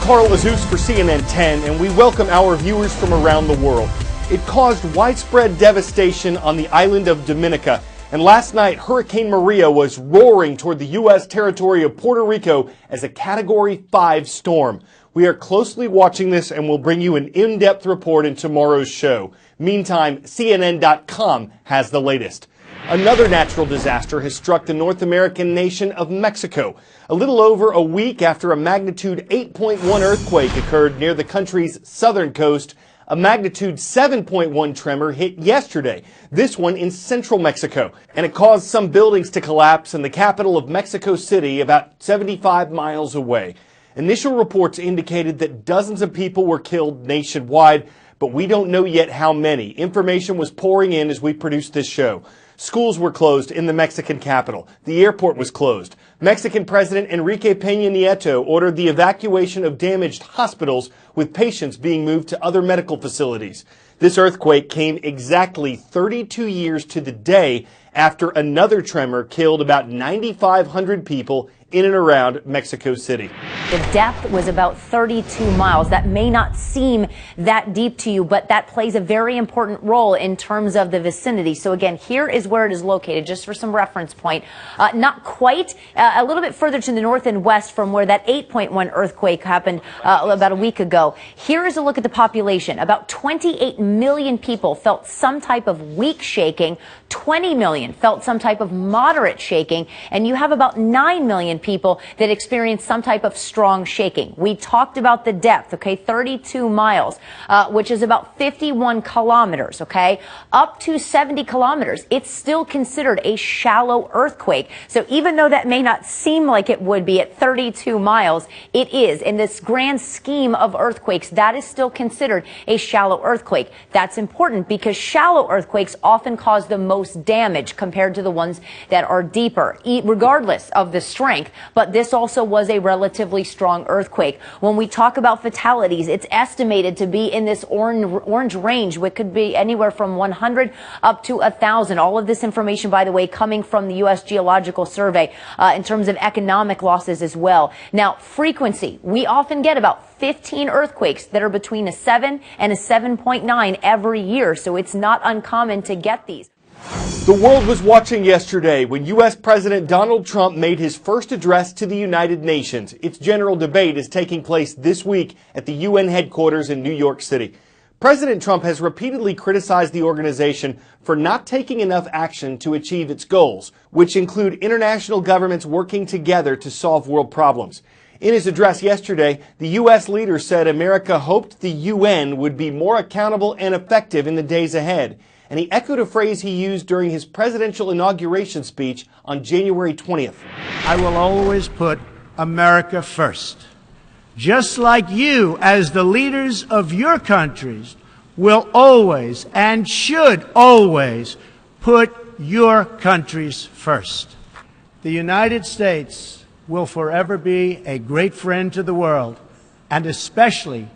Carl Azus for CNN10, and we welcome our viewers from around the world. It caused widespread devastation on the island of Dominica, and last night Hurricane Maria was roaring toward the U.S. territory of Puerto Rico as a Category 5 storm. We are closely watching this and will bring you an in-depth report in tomorrow's show. Meantime, CNN10 has the latest. Another natural disaster has struck the North American nation of Mexico. A little over a week after a magnitude 8.1 earthquake occurred near the country's southern coast, a magnitude 7.1 tremor hit yesterday, this one in central Mexico, and it caused some buildings to collapse in the capital of Mexico City, about 75 miles away. Initial reports indicated that dozens of people were killed nationwide, but we don't know yet how many. Information was pouring in as we produced this show. Schools were closed in the Mexican capital. The airport was closed. Mexican President Enrique Peña Nieto ordered the evacuation of damaged hospitals, with patients being moved to other medical facilities. This earthquake came exactly 32 years to the day after another tremor killed about 9,500 people in and around Mexico City. The depth was about 32 miles. That may not seem that deep to you, but that plays a very important role in terms of the vicinity. So again, here is where it is located, just for some reference point. Not quite, a little bit further to the north and west from where that 8.1 earthquake happened about a week ago. Here is a look at the population. About 28 million people felt some type of weak shaking. 20 million felt some type of moderate shaking, and you have about 9 million people that experienced some type of strong shaking. We talked about the depth, okay, 32 miles, which is about 51 kilometers, okay, up to 70 kilometers. It's still considered a shallow earthquake. So even though that may not seem like it would be at 32 miles, it is. In this grand scheme of earthquakes, that is still considered a shallow earthquake. That's important because shallow earthquakes often cause the most damage compared to the ones that are deeper, regardless of the strength. But this also was a relatively strong earthquake. When we talk about fatalities, it's estimated to be in this orange range, which could be anywhere from 100 up to 1,000. All of this information, by the way, coming from the U.S. Geological Survey in terms of economic losses as well. Now, frequency, we often get about 15 earthquakes that are between a 7 and a 7.9 every year, so it's not uncommon to get these. The world was watching yesterday when U.S. President Donald Trump made his first address to the United Nations. Its general debate is taking place this week at the UN headquarters in New York City. President Trump has repeatedly criticized the organization for not taking enough action to achieve its goals, which include international governments working together to solve world problems. In his address yesterday, the U.S. leader said America hoped the UN would be more accountable and effective in the days ahead. And he echoed a phrase he used during his presidential inauguration speech on January 20th. I will always put America first, just like you, as the leaders of your countries, will always and should always put your countries first. The United States will forever be a great friend to the world, and especially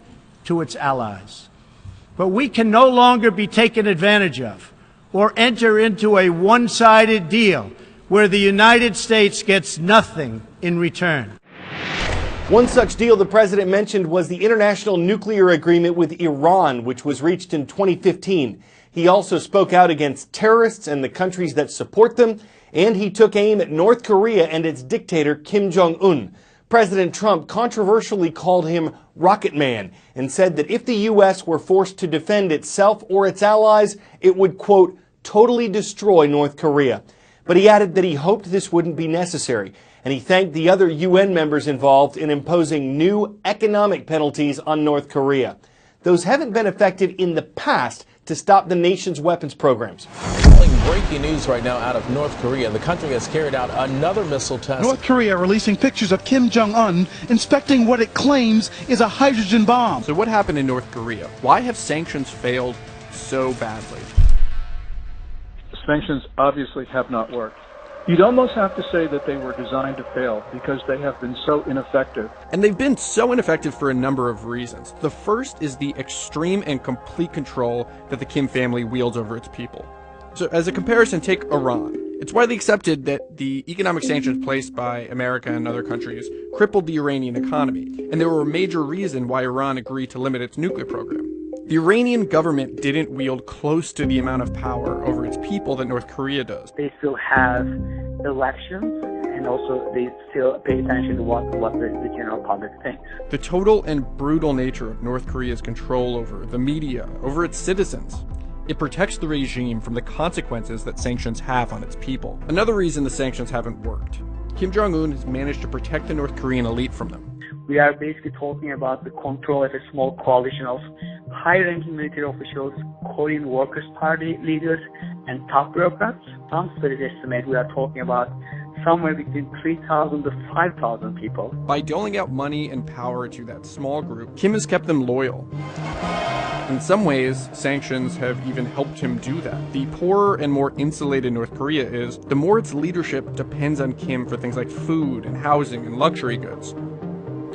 to its allies. But we can no longer be taken advantage of or enter into a one-sided deal where the United States gets nothing in return. One such deal the president mentioned was the international nuclear agreement with Iran, which was reached in 2015. He also spoke out against terrorists and the countries that support them, and he took aim at North Korea and its dictator Kim Jong-un. President Trump controversially called him Rocket Man and said that if the U.S. were forced to defend itself or its allies, it would, quote, totally destroy North Korea. But he added that he hoped this wouldn't be necessary, and he thanked the other UN members involved in imposing new economic penalties on North Korea. Those haven't been effective in the past to stop the nation's weapons programs. Breaking news right now out of North Korea. The country has carried out another missile test. North Korea releasing pictures of Kim Jong-un inspecting what it claims is a hydrogen bomb. So what happened in North Korea? Why have sanctions failed so badly? Sanctions obviously have not worked. You'd almost have to say that they were designed to fail because they have been so ineffective. And they've been so ineffective for a number of reasons. The first is the extreme and complete control that the Kim family wields over its people. So as a comparison, take Iran. It's widely accepted that the economic sanctions placed by America and other countries crippled the Iranian economy, and they were a major reason why Iran agreed to limit its nuclear program. The Iranian government didn't wield close to the amount of power over its people that North Korea does. They still have elections, and also they still pay attention to what the general public thinks. The total and brutal nature of North Korea's control over the media, over its citizens. It protects the regime from the consequences that sanctions have on its people. Another reason the sanctions haven't worked. Kim Jong-un has managed to protect the North Korean elite from them. We are basically talking about the control of a small coalition of high-ranking military officials, Korean Workers' Party leaders, and top bureaucrats. Some studies estimate we are talking about somewhere between 3,000 to 5,000 people. By doling out money and power to that small group, Kim has kept them loyal. In some ways, sanctions have even helped him do that. The poorer and more insulated North Korea is, the more its leadership depends on Kim for things like food and housing and luxury goods.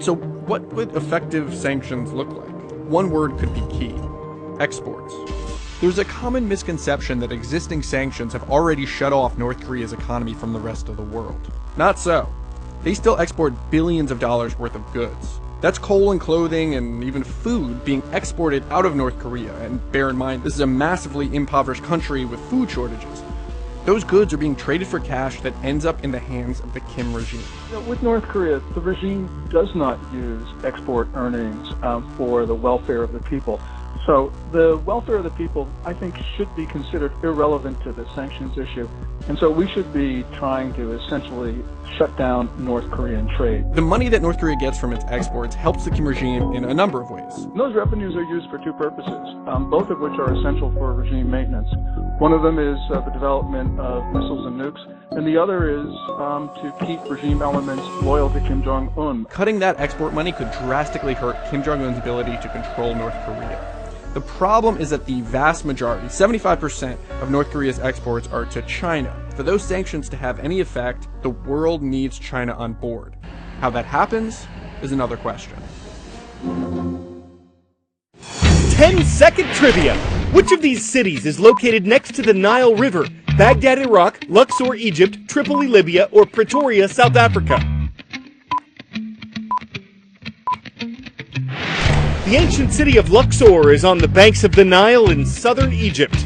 So what would effective sanctions look like? One word could be key: exports. There's a common misconception that existing sanctions have already shut off North Korea's economy from the rest of the world. Not so. They still export billions of dollars worth of goods. That's coal and clothing and even food being exported out of North Korea. And bear in mind, this is a massively impoverished country with food shortages. Those goods are being traded for cash that ends up in the hands of the Kim regime. With North Korea, the regime does not use export earnings for the welfare of the people. So the welfare of the people, I think, should be considered irrelevant to the sanctions issue. And so we should be trying to essentially shut down North Korean trade. The money that North Korea gets from its exports helps the Kim regime in a number of ways. Those revenues are used for two purposes, both of which are essential for regime maintenance. One of them is the development of missiles and nukes, and the other is to keep regime elements loyal to Kim Jong-un. Cutting that export money could drastically hurt Kim Jong-un's ability to control North Korea. The problem is that the vast majority, 75% of North Korea's exports are to China. For those sanctions to have any effect, the world needs China on board. How that happens is another question. 10-second trivia. Which of these cities is located next to the Nile River? Baghdad, Iraq, Luxor, Egypt, Tripoli, Libya, or Pretoria, South Africa? The ancient city of Luxor is on the banks of the Nile in southern Egypt.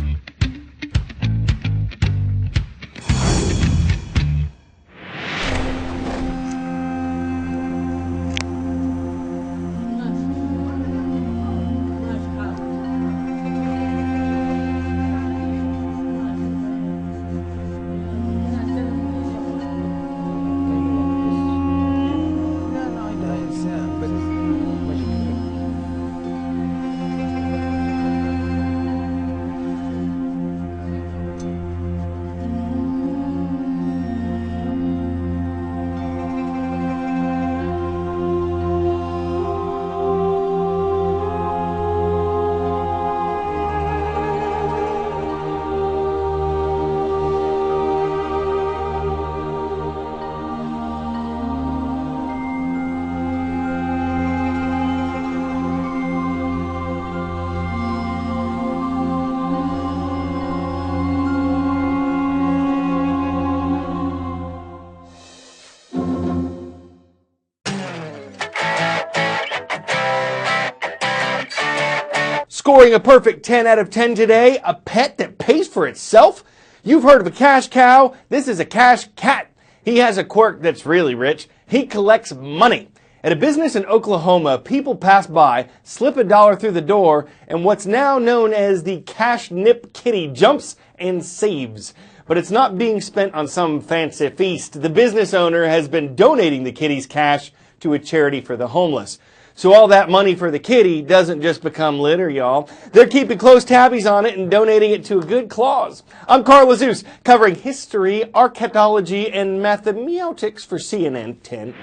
Scoring a perfect 10 out of 10 today, a pet that pays for itself? You've heard of a cash cow. This is a cash cat. He has a quirk that's really rich. He collects money. At a business in Oklahoma, people pass by, slip $1 through the door, and what's now known as the cash nip kitty jumps and saves. But it's not being spent on some fancy feast. The business owner has been donating the kitty's cash to a charity for the homeless. So all that money for the kitty doesn't just become litter, y'all. They're keeping close tabbies on it and donating it to a good cause. I'm Carl Zeus, covering history, archaeology, and mathematics for CNN10.